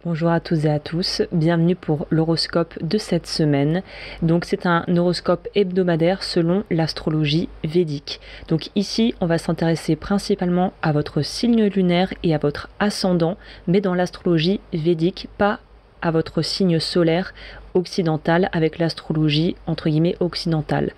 Bonjour à tous et à tous, bienvenue pour l'horoscope de cette semaine. Donc c'est un horoscope hebdomadaire selon l'astrologie védique. Donc ici on va s'intéresser principalement à votre signe lunaire et à votre ascendant, mais dans l'astrologie védique, pas à votre signe solaire occidental avec l'astrologie entre guillemets occidentale.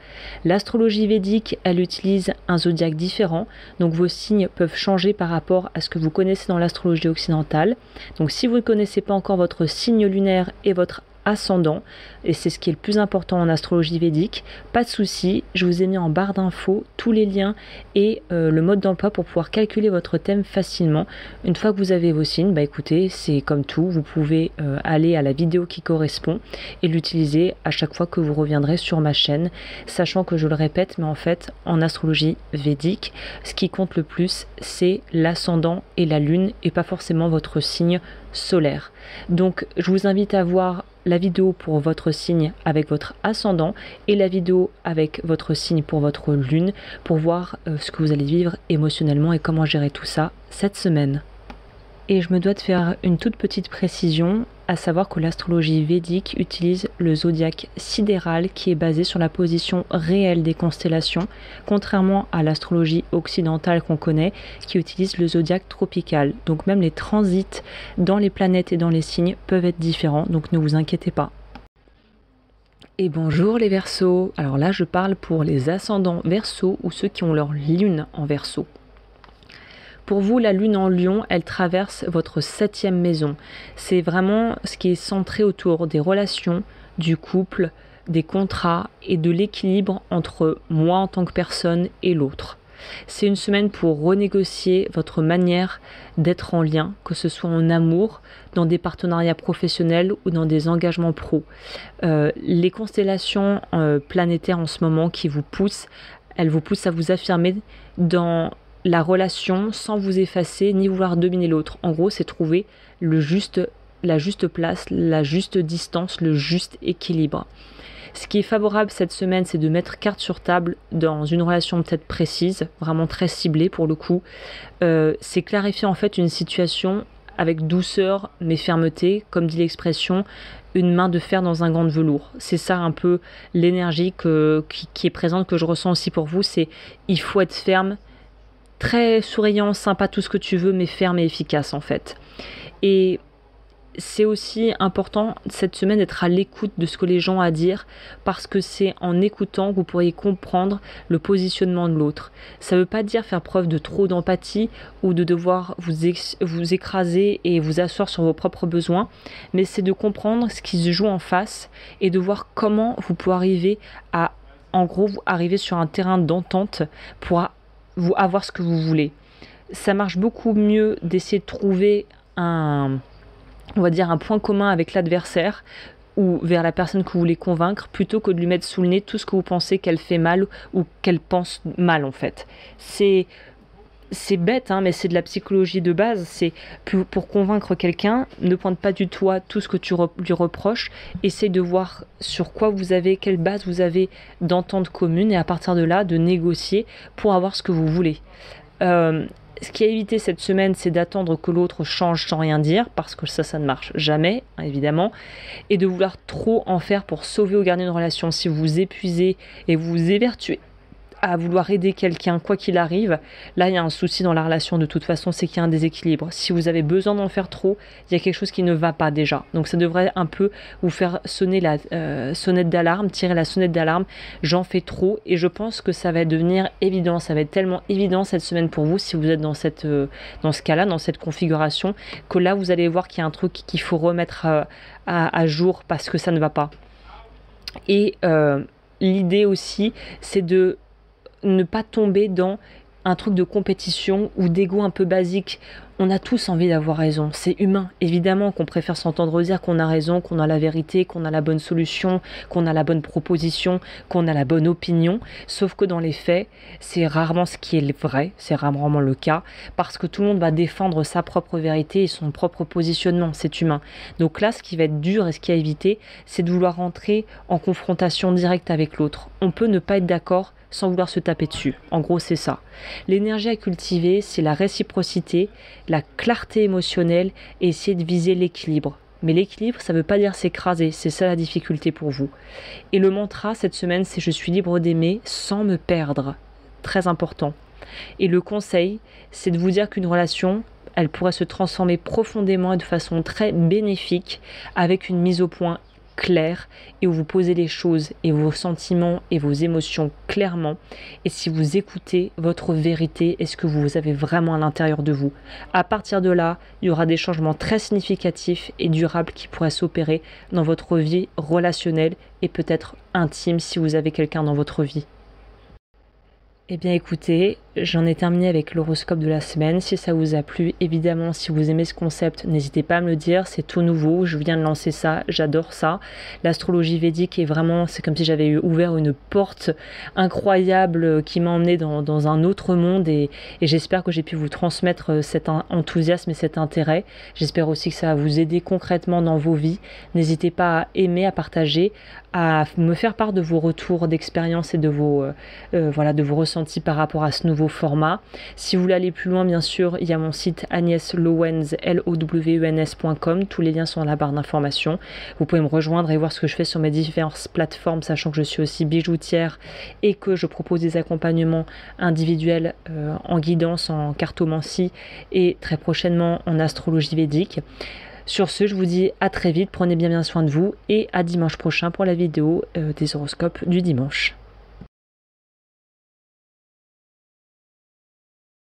L'astrologie védique, elle utilise un zodiaque différent, donc vos signes peuvent changer par rapport à ce que vous connaissez dans l'astrologie occidentale. Donc si vous ne connaissez pas encore votre signe lunaire et votre ascendant, et c'est ce qui est le plus important en astrologie védique, pas de souci, je vous ai mis en barre d'infos tous les liens et le mode d'emploi pour pouvoir calculer votre thème facilement. Une fois que vous avez vos signes, bah écoutez, c'est comme tout, vous pouvez aller à la vidéo qui correspond et l'utiliser à chaque fois que vous reviendrez sur ma chaîne, sachant que je le répète, mais en fait en astrologie védique, ce qui compte le plus c'est l'ascendant et la lune et pas forcément votre signe solaire. Donc je vous invite à voir la vidéo pour votre signe avec votre ascendant et la vidéo avec votre signe pour votre lune pour voir ce que vous allez vivre émotionnellement et comment gérer tout ça cette semaine. Et je me dois de faire une toute petite précision, à savoir que l'astrologie védique utilise le zodiaque sidéral qui est basé sur la position réelle des constellations, contrairement à l'astrologie occidentale qu'on connaît qui utilise le zodiaque tropical. Donc même les transits dans les planètes et dans les signes peuvent être différents, donc ne vous inquiétez pas. Et bonjour les Verseaux, alors là je parle pour les ascendants Verseaux ou ceux qui ont leur lune en Verseau. Pour vous, la lune en Lion, elle traverse votre 7e maison. C'est vraiment ce qui est centré autour des relations, du couple, des contrats et de l'équilibre entre moi en tant que personne et l'autre. C'est une semaine pour renégocier votre manière d'être en lien, que ce soit en amour, dans des partenariats professionnels ou dans des engagements pro. Les constellations planétaires en ce moment qui vous poussent, elles vous poussent à vous affirmer dans la relation sans vous effacer ni vouloir dominer l'autre. En gros, c'est trouver la juste place, la juste distance, le juste équilibre. Ce qui est favorable cette semaine, c'est de mettre carte sur table dans une relation peut-être précise, vraiment très ciblée pour le coup. C'est clarifier en fait une situation avec douceur mais fermeté, comme dit l'expression, une main de fer dans un gant de velours. C'est ça un peu l'énergie qui est présente, que je ressens aussi pour vous, c'est il faut être ferme, très souriant, sympa, tout ce que tu veux, mais ferme et efficace en fait. Et c'est aussi important cette semaine d'être à l'écoute de ce que les gens ont à dire, parce que c'est en écoutant que vous pourriez comprendre le positionnement de l'autre. Ça ne veut pas dire faire preuve de trop d'empathie ou de devoir vous écraser et vous asseoir sur vos propres besoins, mais c'est de comprendre ce qui se joue en face et de voir comment vous pouvez arriver à, en gros, arriver sur un terrain d'entente pour vous avoir ce que vous voulez. Ça marche beaucoup mieux d'essayer de trouver on va dire un point commun avec l'adversaire ou vers la personne que vous voulez convaincre, plutôt que de lui mettre sous le nez tout ce que vous pensez qu'elle fait mal ou qu'elle pense mal en fait. C'est bête, hein, mais c'est de la psychologie de base. C'est pour convaincre quelqu'un, ne pointe pas du doigt tout ce que tu lui reproches. Essaye de voir sur quoi vous avez, quelle base vous avez d'entente commune, et à partir de là, de négocier pour avoir ce que vous voulez. Ce qui a évité cette semaine, c'est d'attendre que l'autre change sans rien dire, parce que ça ne marche jamais, hein, évidemment, et de vouloir trop en faire pour sauver ou garder une relation. Si vous vous épuisez et vous vous évertuez à vouloir aider quelqu'un quoi qu'il arrive, là il y a un souci dans la relation de toute façon, c'est qu'il y a un déséquilibre. Si vous avez besoin d'en faire trop, il y a quelque chose qui ne va pas déjà. Donc ça devrait un peu vous faire sonner la sonnette d'alarme, tirer la sonnette d'alarme, j'en fais trop, et je pense que ça va devenir évident, ça va être tellement évident cette semaine pour vous si vous êtes dans ce cas-là, dans cette configuration, que là vous allez voir qu'il y a un truc qu'il faut remettre à jour parce que ça ne va pas. Et l'idée aussi, c'est de ne pas tomber dans un truc de compétition ou d'ego un peu basique. On a tous envie d'avoir raison, c'est humain. Évidemment qu'on préfère s'entendre dire qu'on a raison, qu'on a la vérité, qu'on a la bonne solution, qu'on a la bonne proposition, qu'on a la bonne opinion. Sauf que dans les faits, c'est rarement ce qui est vrai, c'est rarement le cas, parce que tout le monde va défendre sa propre vérité et son propre positionnement, c'est humain. Donc là, ce qui va être dur et ce qui a évité, c'est de vouloir rentrer en confrontation directe avec l'autre. On peut ne pas être d'accord sans vouloir se taper dessus. En gros, c'est ça. L'énergie à cultiver, c'est la réciprocité, la clarté émotionnelle et essayer de viser l'équilibre. Mais l'équilibre, ça ne veut pas dire s'écraser, c'est ça la difficulté pour vous. Et le mantra cette semaine, c'est je suis libre d'aimer sans me perdre. Très important. Et le conseil, c'est de vous dire qu'une relation, elle pourrait se transformer profondément et de façon très bénéfique avec une mise au point claire et où vous posez les choses et vos sentiments et vos émotions clairement. Et si vous écoutez votre vérité et ce que vous avez vraiment à l'intérieur de vous, à partir de là, il y aura des changements très significatifs et durables qui pourraient s'opérer dans votre vie relationnelle et peut-être intime si vous avez quelqu'un dans votre vie. Eh bien écoutez, j'en ai terminé avec l'horoscope de la semaine. Si ça vous a plu, évidemment, si vous aimez ce concept, n'hésitez pas à me le dire, c'est tout nouveau, je viens de lancer ça, j'adore ça. L'astrologie védique est vraiment, c'est comme si j'avais ouvert une porte incroyable qui m'a emmené dans un autre monde et j'espère que j'ai pu vous transmettre cet enthousiasme et cet intérêt. J'espère aussi que ça va vous aider concrètement dans vos vies. N'hésitez pas à aimer, à partager, à me faire part de vos retours d'expérience et de vos ressentis par rapport à ce nouveau format. Si vous voulez aller plus loin, bien sûr, il y a mon site agneslowens.com. Tous les liens sont dans la barre d'information. Vous pouvez me rejoindre et voir ce que je fais sur mes diverses plateformes, sachant que je suis aussi bijoutière et que je propose des accompagnements individuels en guidance, en cartomancie et très prochainement en astrologie védique. Sur ce, je vous dis à très vite, prenez bien soin de vous et à dimanche prochain pour la vidéo des horoscopes du dimanche.